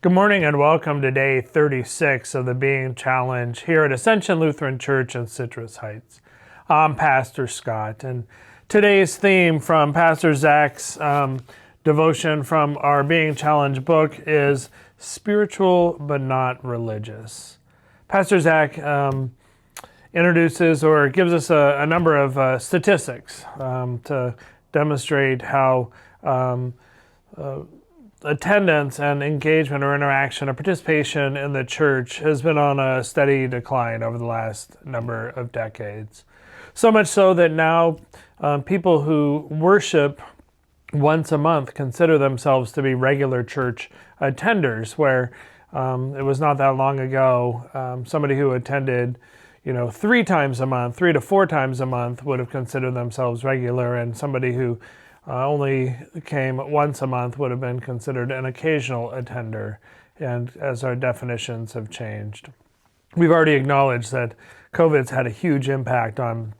Good morning and welcome to day 36 of the Being Challenge here at Ascension Lutheran Church in Citrus Heights. I'm Pastor Scott, and today's theme from Pastor Zach's devotion from our Being Challenge book is spiritual but not religious. Pastor Zach introduces or gives us a number of statistics to demonstrate how attendance and engagement or interaction or participation in the church has been on a steady decline over the last number of decades. So much so that now people who worship once a month consider themselves to be regular church attenders, where it was not that long ago somebody who attended 3 times a month, 3 to 4 times a month would have considered themselves regular, and somebody who only came once a month would have been considered an occasional attender, and as our definitions have changed. We've already acknowledged that COVID's had a huge impact on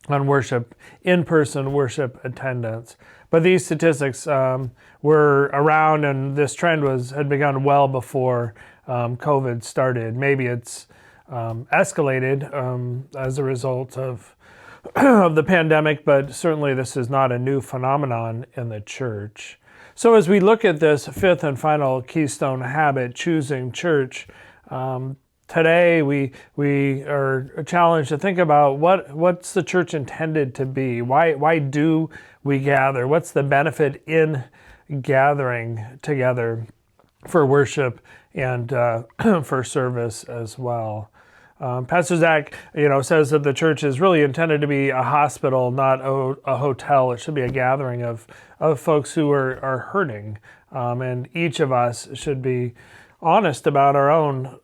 worship, in-person worship attendance. But these statistics were around, and this trend had begun well before COVID started. Maybe it's escalated as a result of the pandemic, but certainly this is not a new phenomenon in the church. So as we look at this fifth and final keystone habit, choosing church, today we are challenged to think about what's the church intended to be? Why do we gather? What's the benefit in gathering together for worship and for service as well? Pastor Zach, says that the church is really intended to be a hospital, not a hotel. It should be a gathering of folks who are hurting, and each of us should be honest about our own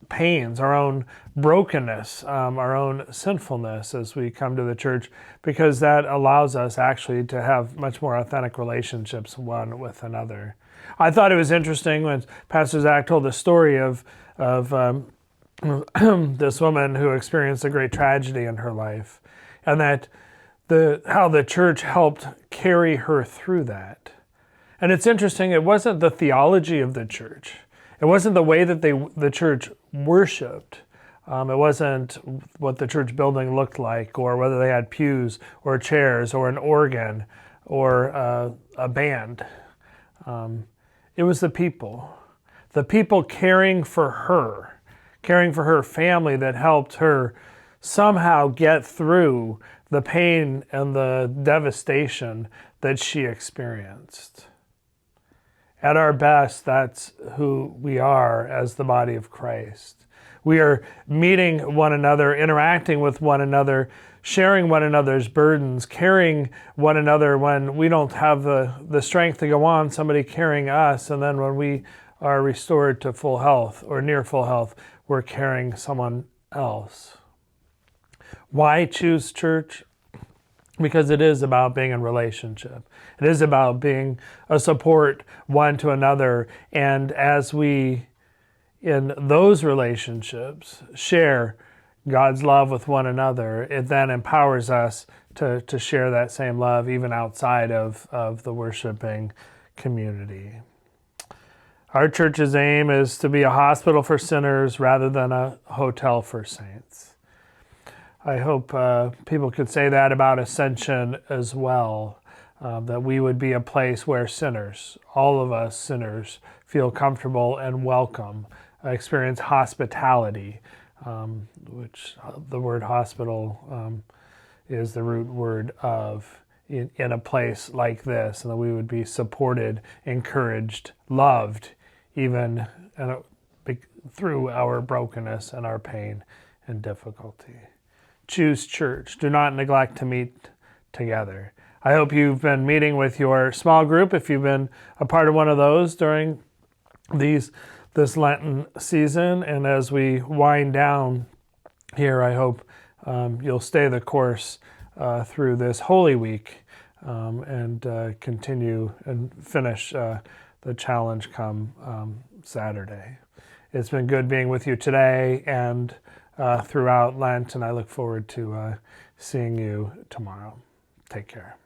pains, our own brokenness, our own sinfulness as we come to the church, because that allows us actually to have much more authentic relationships one with another. I thought it was interesting when Pastor Zach told the story of this woman who experienced a great tragedy in her life, and that how the church helped carry her through that. And it's interesting, it wasn't the theology of the church. It wasn't the way that the church worshiped. It wasn't what the church building looked like, or whether they had pews or chairs or an organ or a band. It was the people caring for her family, that helped her somehow get through the pain and the devastation that she experienced. At our best, that's who we are as the body of Christ. We are meeting one another, interacting with one another, sharing one another's burdens, carrying one another when we don't have the strength to go on, somebody carrying us, and then when we are restored to full health or near full health, we're carrying someone else. Why choose church? Because it is about being in relationship. It is about being a support one to another. And as we, in those relationships, share God's love with one another, it then empowers us to share that same love even outside of the worshiping community. Our church's aim is to be a hospital for sinners rather than a hotel for saints. I hope people could say that about Ascension as well, that we would be a place where sinners, all of us sinners, feel comfortable and welcome, experience hospitality, which the word hospital is the root word of in a place like this, and that we would be supported, encouraged, loved, even through our brokenness and our pain and difficulty. Choose church. Do not neglect to meet together. I hope you've been meeting with your small group, if you've been a part of one of those during this Lenten season. And as we wind down here, I hope you'll stay the course through this Holy Week and continue and finish the challenge come Saturday. It's been good being with you today and throughout Lent, and I look forward to seeing you tomorrow. Take care.